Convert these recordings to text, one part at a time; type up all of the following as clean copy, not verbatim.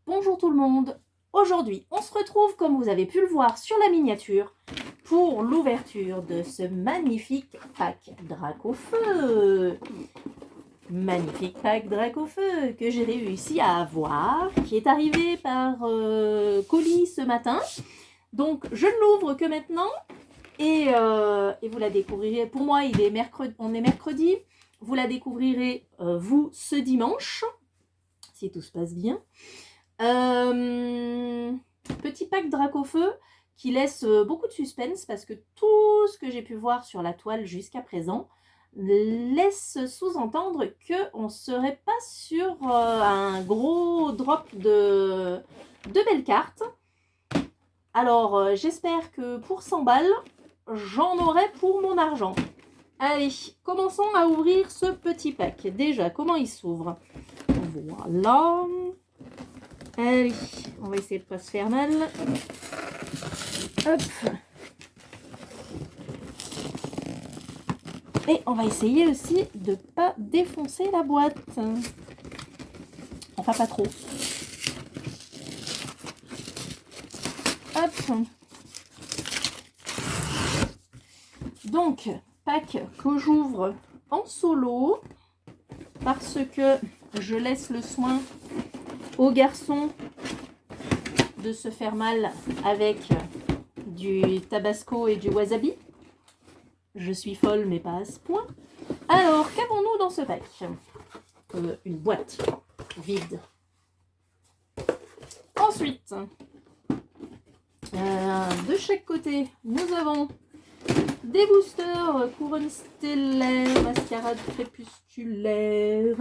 Bonjour tout le monde. Aujourd'hui, on se retrouve, comme vous avez pu le voir sur la miniature, pour l'ouverture de ce magnifique pack Dracofeu. Magnifique pack Dracofeu que j'ai réussi à avoir, qui est arrivé par colis ce matin. Donc, je ne l'ouvre que maintenant et vous la découvrirez. Pour moi, on est mercredi. Vous la découvrirez, vous, ce dimanche, si tout se passe bien. Petit pack Dracofeu qui laisse beaucoup de suspense parce que tout ce que j'ai pu voir sur la toile jusqu'à présent laisse sous-entendre qu'on ne serait pas sur un gros drop de belles cartes. Alors j'espère que pour 100 balles, j'en aurai pour mon argent. Allez, commençons à ouvrir ce petit pack. Déjà, comment il s'ouvre? Voilà. Allez, on va essayer de ne pas se faire mal. Hop. Et on va essayer aussi de ne pas défoncer la boîte. Enfin, pas trop. Hop. Donc, pack que j'ouvre en solo parce que je laisse le soin aux garçons de se faire mal avec du tabasco et du wasabi. Je suis folle, mais pas à ce point. Alors, qu'avons-nous dans ce pack? Une boîte vide. Ensuite, de chaque côté, nous avons des boosters, couronne stellaire, mascarade crépusculaire.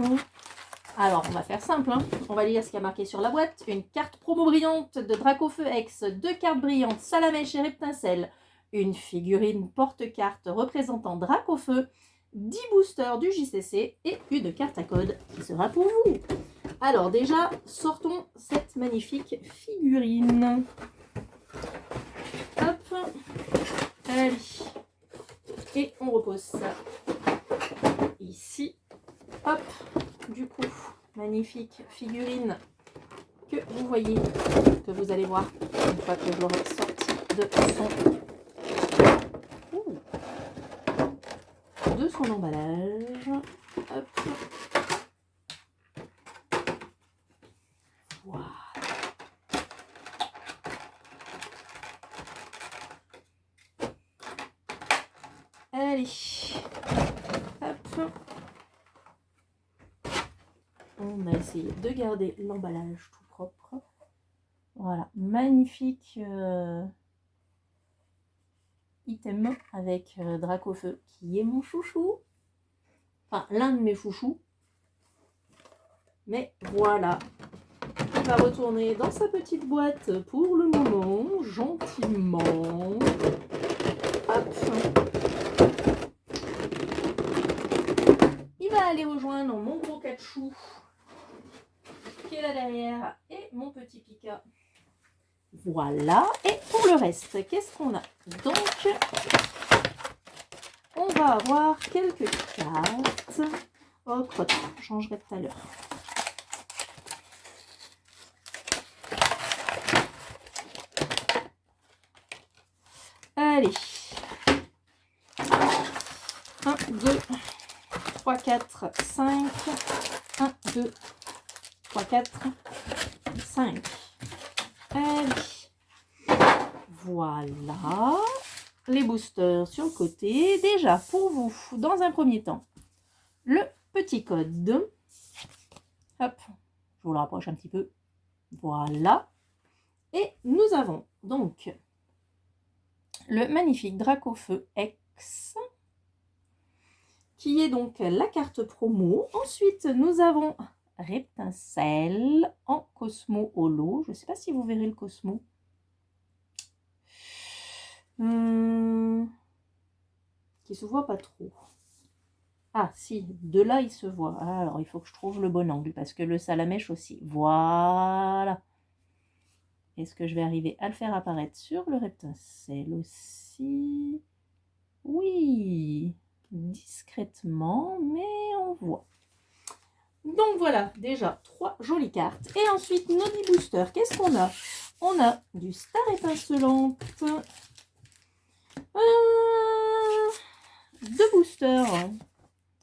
Alors, on va faire simple, hein. On va lire ce qu'il y a marqué sur la boîte. Une carte promo brillante de Dracofeu X, 2 cartes brillantes, Salamèche et Reptincelle, une figurine porte-carte représentant Dracofeu, 10 boosters du JCC et une carte à code qui sera pour vous. Alors déjà, sortons cette magnifique figurine. Hop. Allez. Et on repose ça ici. Hop. Du coup, magnifique figurine que vous voyez, que vous allez voir une fois que je l'aurai sorti de son emballage. Hop. Voilà. Allez. Hop. On a essayé de garder l'emballage tout propre. Voilà, magnifique item avec Dracofeu qui est mon chouchou. Enfin, l'un de mes chouchous. Mais voilà. Il va retourner dans sa petite boîte pour le moment, gentiment. Hop. Il va aller rejoindre mon gros cachou qui est là derrière et mon petit Pika. Voilà. Et pour le reste, qu'est-ce qu'on a? Donc, on va avoir quelques cartes. Oh, crotte, je changerai tout à l'heure. Allez. 1, 2, 3, 4, 5. 1, 2, 3, 4, 5. Allez. Voilà. Les boosters sur le côté. Déjà, pour vous, dans un premier temps, le petit code. Hop. Je vous le rapproche un petit peu. Voilà. Et nous avons donc le magnifique Dracofeu X, qui est donc la carte promo. Ensuite, nous avons Reptincelle en Cosmo Holo. Je ne sais pas si vous verrez le Cosmo. Qui se voit pas trop. Ah, si, de là, il se voit. Ah, alors, il faut que je trouve le bon angle, parce que le salamèche aussi. Voilà. Est-ce que je vais arriver à le faire apparaître sur le reptincelle aussi? Oui, discrètement, mais on voit. Donc voilà, déjà 3 jolies cartes. Et ensuite, nos 10 boosters, qu'est-ce qu'on a? On a du Star étincelante, 2 boosters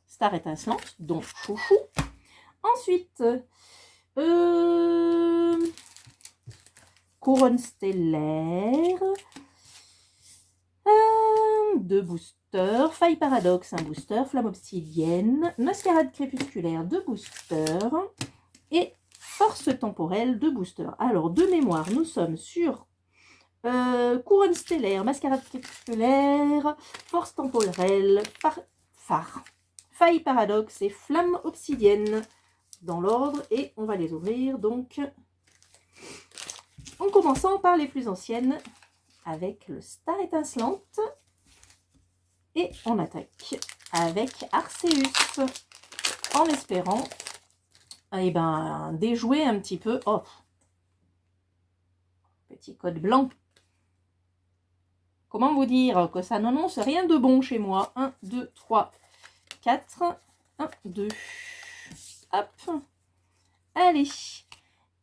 Star étincelante, dont Chouchou. Ensuite, couronne stellaire, 2 boosters, faille paradoxe, un booster, flamme obsidienne, mascarade crépusculaire, 2 boosters, et force temporelle, 2 boosters. Alors, de mémoire, nous sommes sur couronne stellaire, mascarade crépusculaire, force temporelle, phare, faille paradoxe et flamme obsidienne dans l'ordre, et on va les ouvrir donc en commençant par les plus anciennes avec le Star étincelante, et on attaque avec Arceus en espérant déjouer un petit peu. Oh, petit code blanc. Comment vous dire que ça n'annonce rien de bon chez moi? 1, 2, 3, 4. 1, 2. Hop. Allez.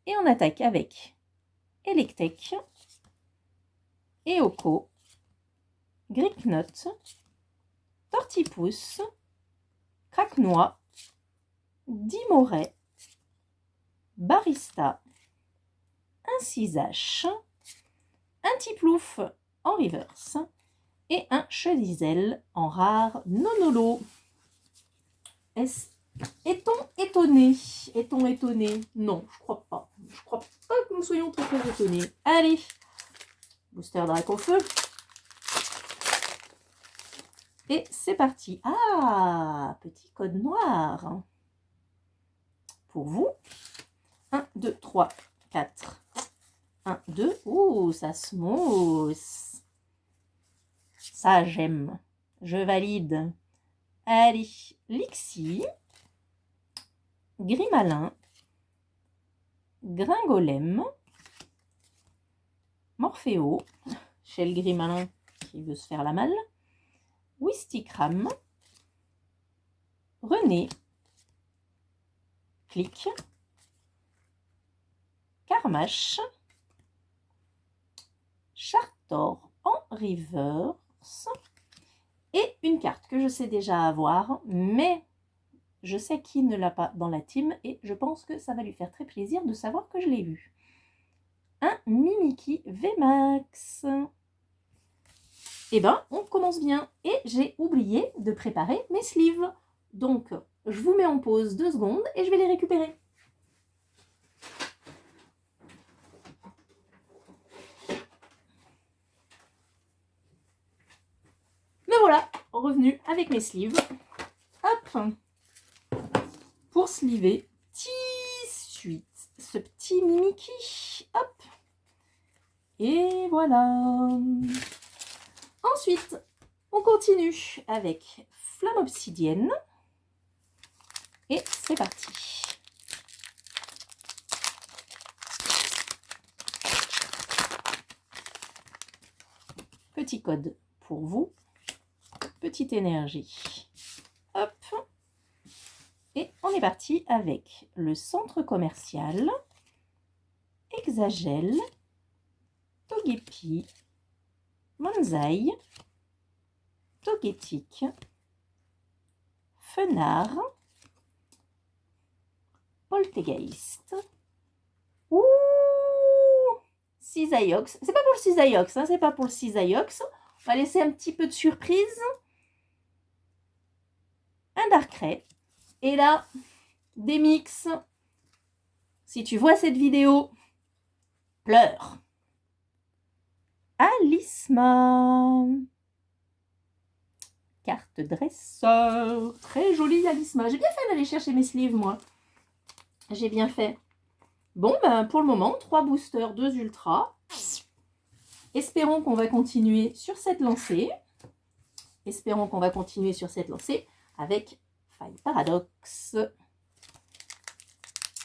Et on attaque avec Electek, Eoko, Gricknot, Tortipousse, Craquenois, Dimoret, Barista, un Cisache, un Tiplouf en reverse et un Chedizel en rare non-holo. Est-on étonné? Est-on étonné? Non, je crois pas. Je crois pas que nous soyons très très étonnés. Allez, booster Dracofeu. Et c'est parti. Ah, petit code noir. Pour vous. 1, 2, 3, 4. 1, 2. Ouh, ça smooth. Ça, j'aime. Je valide. Allez, Lixie, Grimalin, Gringolem, Morphéo, chez le Grimalin qui veut se faire la malle, Wistikram, René, Click, Carmache, Chartor en reverse, et une carte que je sais déjà avoir, mais je sais qui ne l'a pas dans la team, et je pense que ça va lui faire très plaisir de savoir que je l'ai vu. Un Mimikyu VMAX. Eh ben, on commence bien. Et j'ai oublié de préparer mes sleeves. Donc, je vous mets en pause 2 secondes et je vais les récupérer. Me voilà, revenu avec mes sleeves. Hop. Pour sleever, ce petit Mimikyu. Hop. Et voilà. Ensuite, on continue avec flamme obsidienne. Et c'est parti. Petit code pour vous. Petite énergie. Hop. Et on est parti avec le centre commercial, Exagel, Togepi, Manzai, Togetic, Fenard, Poltegeist, ouh, Cisaiox. C'est pas pour le Cisaiox, hein, c'est pas pour le Cisaiox. On va laisser un petit peu de surprise. Un Darkrai. Et là, des mix. Si tu vois cette vidéo, pleure. Alisma. Carte dresseur. Très jolie Alisma. J'ai bien fait d'aller chercher mes sleeves, moi. J'ai bien fait. Bon, ben, pour le moment, 3 boosters, 2 ultras. Espérons qu'on va continuer sur cette lancée. Espérons qu'on va continuer sur cette lancée avec faille paradoxe.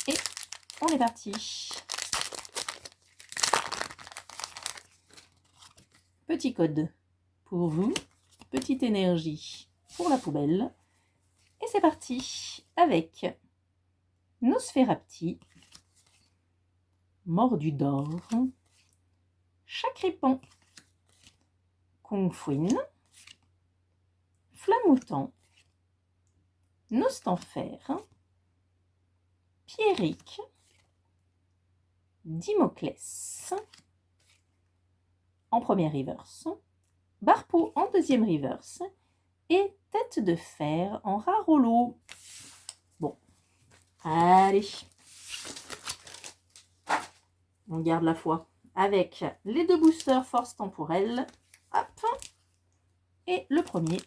Et on est parti. Petit code pour vous, petite énergie pour la poubelle. Et c'est parti avec Nosferapti, Mordu d'or, Chacripan, Kung Fuin, Flamoutant, Nostanfer, Pierrick, Dimoclès en première reverse, Barpeau en deuxième reverse et Tête de fer en rare holo. Bon, allez, on garde la foi avec les deux boosters force temporelle. Hop, et le premier.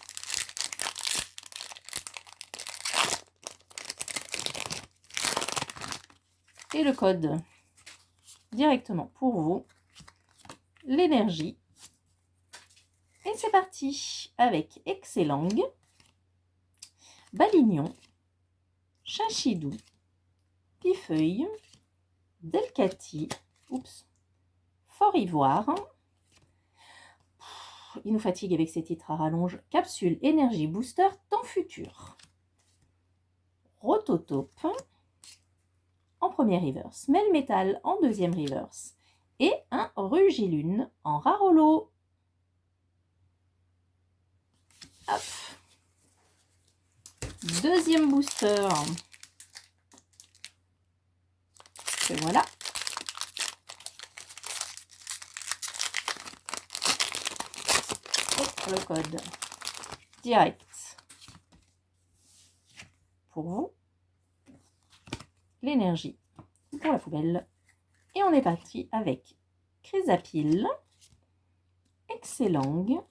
Et le code directement pour vous. L'énergie. Et c'est parti avec Excellang, Balignon, Chinchidou, Pifeuille, Delcati, Fort Ivoire. Il nous fatigue avec ces titres à rallonge. Capsule Énergie Booster Temps Futur. Rototope en première reverse. Melmetal en deuxième reverse. Et un Rugilune en rare holo. Hop. Deuxième booster. Et voilà. Et le code direct pour vous. L'énergie pour la poubelle. Et on est parti avec Chrysapile, Excellang,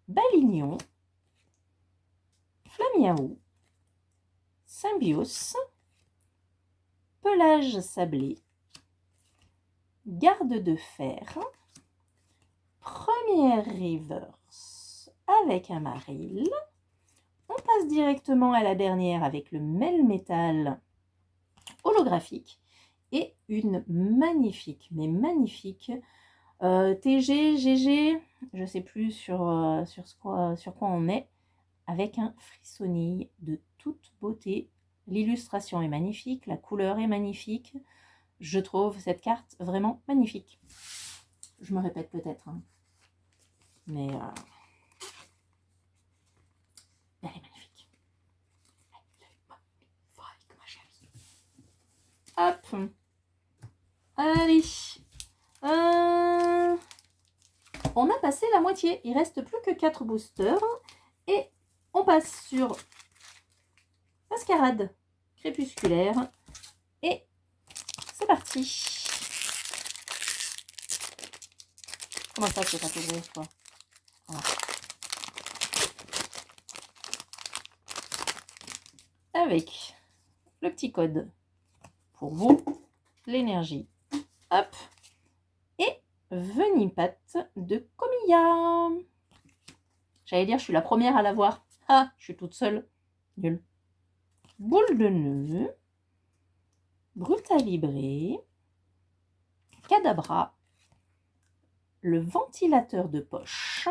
Balignon, Flamiaou, Symbios, Pelage sablé, Garde de fer, première reverse avec un Maril. On passe directement à la dernière avec le Melmetal holographique et une magnifique, mais magnifique TG, GG, je ne sais plus sur quoi on est, avec un frissonnille de toute beauté. L'illustration est magnifique, la couleur est magnifique. Je trouve cette carte vraiment magnifique. Je me répète peut-être, hein. Mais elle est magnifique. Hop. Allez. On a passé la moitié. Il reste plus que 4 boosters. Et on passe sur Mascarade crépusculaire. Et c'est parti. Comment ça, tu peux pas t'ouvrir, toi? Voilà. Avec le petit code pour vous, l'énergie. Hop. Et Venipat de Comilla. J'allais dire, je suis la première à l'avoir. Ah, je suis toute seule. Nul. Boule de nœud. Brutalibré. Cadabra. Le ventilateur de poche.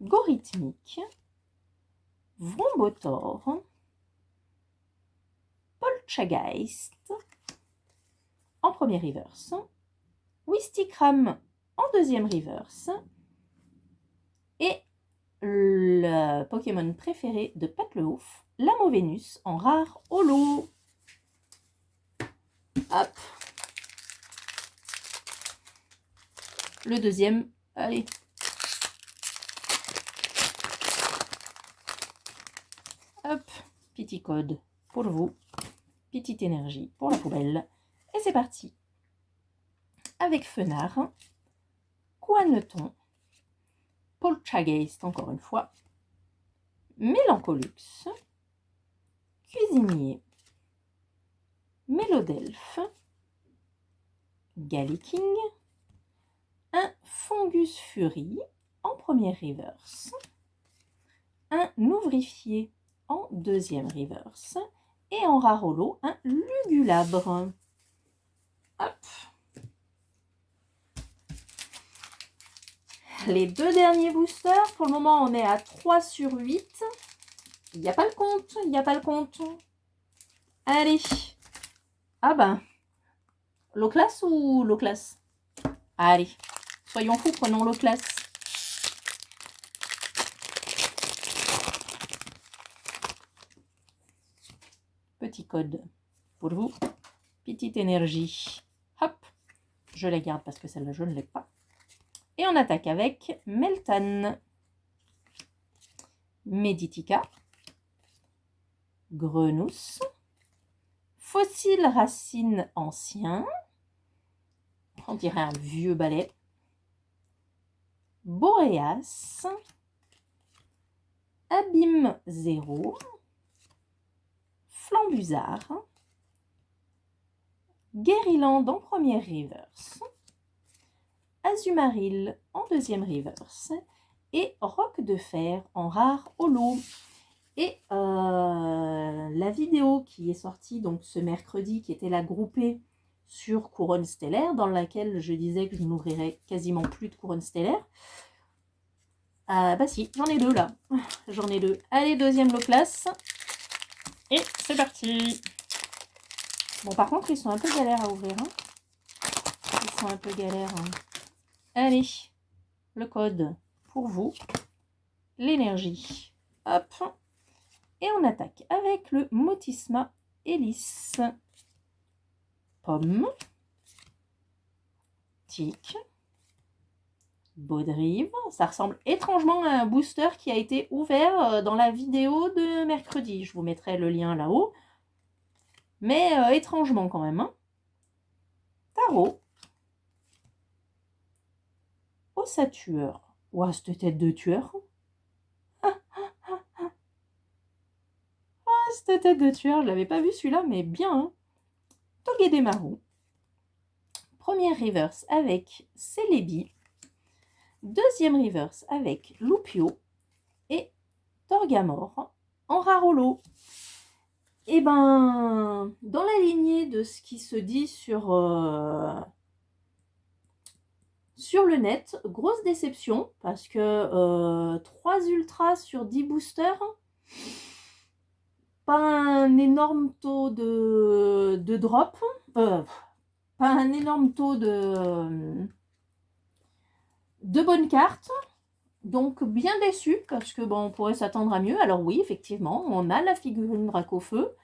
Gorithmique. Vrombotor. Poltergeist. En premier reverse. Wistikram en deuxième reverse. Et le Pokémon préféré de Pat le Ouf, l'Amo-Vénus en rare holo. Hop. Le deuxième, allez. Hop, petit code pour vous, petite énergie pour la poubelle. Et c'est parti. Avec Fenard, Coaneton, Poltergeist encore une fois, Mélancolux, Cuisinier, Mélodelphe, Galliking, un Fungus Fury en première reverse, un ouvrifié en deuxième reverse. Et en rare holo, un lugulabre. Hop. Les deux derniers boosters, pour le moment, on est à 3 sur 8. Il n'y a pas le compte, il n'y a pas le compte. Allez. Ah ben, low class ou low class? Allez, soyons fous, prenons low class. Petit code pour vous. Petite énergie. Hop, je la garde parce que celle-là, je ne l'ai pas. Et on attaque avec Meltan, Meditica, Grenousse, Fossile Racine Ancien, on dirait un vieux balai, Boréas, Abîme 0, Flambusard, Guériland en première reverse, Azumaril en deuxième reverse et Roc de Fer en rare holo. Et la vidéo qui est sortie donc ce mercredi, qui était la groupée sur Couronne Stellaire, dans laquelle je disais que je n'ouvrirais quasiment plus de Couronne Stellaire. Bah si, j'en ai deux là. J'en ai deux. Allez, deuxième lot classe. Et c'est parti. Bon, par contre, ils sont un peu galères à ouvrir. Hein. Ils sont un peu galères. Hein. Allez, le code pour vous. L'énergie. Hop. Et on attaque avec le Motisma Hélice. Pomme. Tic. Baudrive. Ça ressemble étrangement à un booster qui a été ouvert dans la vidéo de mercredi. Je vous mettrai le lien là-haut. Mais étrangement quand même. Hein. Tarot. Ossature. Ouah, cette tête de tueur. Cette tête de tueur, je l'avais pas vu celui-là, mais bien. Hein. Togedemaru. Première reverse avec Celebi. Deuxième reverse avec Lupio. Et Torgamore en rare holo. Et ben, dans la lignée de ce qui se dit sur le net, grosse déception, parce que 3 ultras sur 10 boosters, pas un énorme taux de drop, pas un énorme taux de bonnes cartes, donc bien déçu, parce que bon, on pourrait s'attendre à mieux. Alors oui, effectivement, on a la figurine Dracofeu,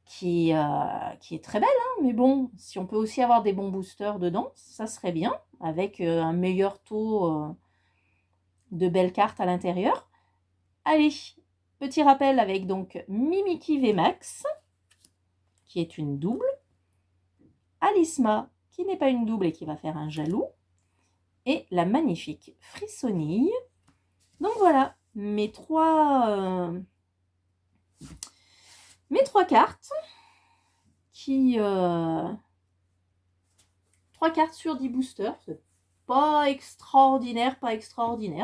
qui est très belle, hein, mais bon, si on peut aussi avoir des bons boosters dedans, ça serait bien, avec un meilleur taux de belles cartes à l'intérieur. Allez, petit rappel avec donc Mimikyu VMAX, qui est une double, Alisma, qui n'est pas une double et qui va faire un jaloux, et la magnifique Frissonille. Donc voilà, mes trois cartes qui 3 cartes sur 10 boosters, c'est pas extraordinaire,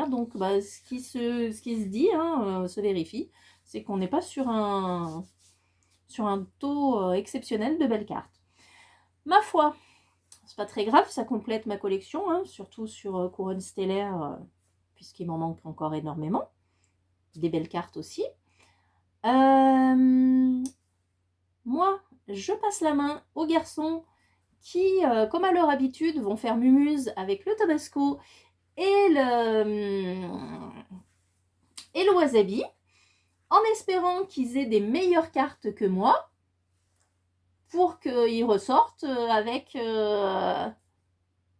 donc bah, ce qui se dit, hein, se vérifie, c'est qu'on n'est pas sur un taux exceptionnel de belles cartes. Ma foi, c'est pas très grave, ça complète ma collection, hein, surtout sur Couronne Stellaire, puisqu'il m'en manque encore énormément. Des belles cartes aussi. Moi, je passe la main aux garçons qui, comme à leur habitude, vont faire mumuse avec le tabasco et le wasabi, en espérant qu'ils aient des meilleures cartes que moi, pour qu'ils ressortent avec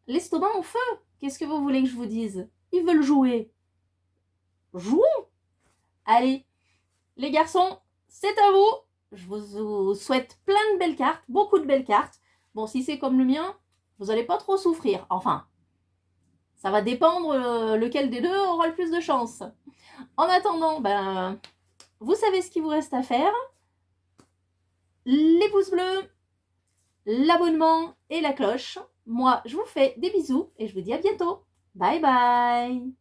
l'estomac en feu. Qu'est-ce que vous voulez que je vous dise? Ils veulent jouer. Jouons! Allez, les garçons, c'est à vous. Je vous souhaite plein de belles cartes, beaucoup de belles cartes. Bon, si c'est comme le mien, vous n'allez pas trop souffrir. Enfin, ça va dépendre lequel des deux aura le plus de chance. En attendant, ben, vous savez ce qu'il vous reste à faire. Les pouces bleus, l'abonnement et la cloche. Moi, je vous fais des bisous et je vous dis à bientôt. Bye bye!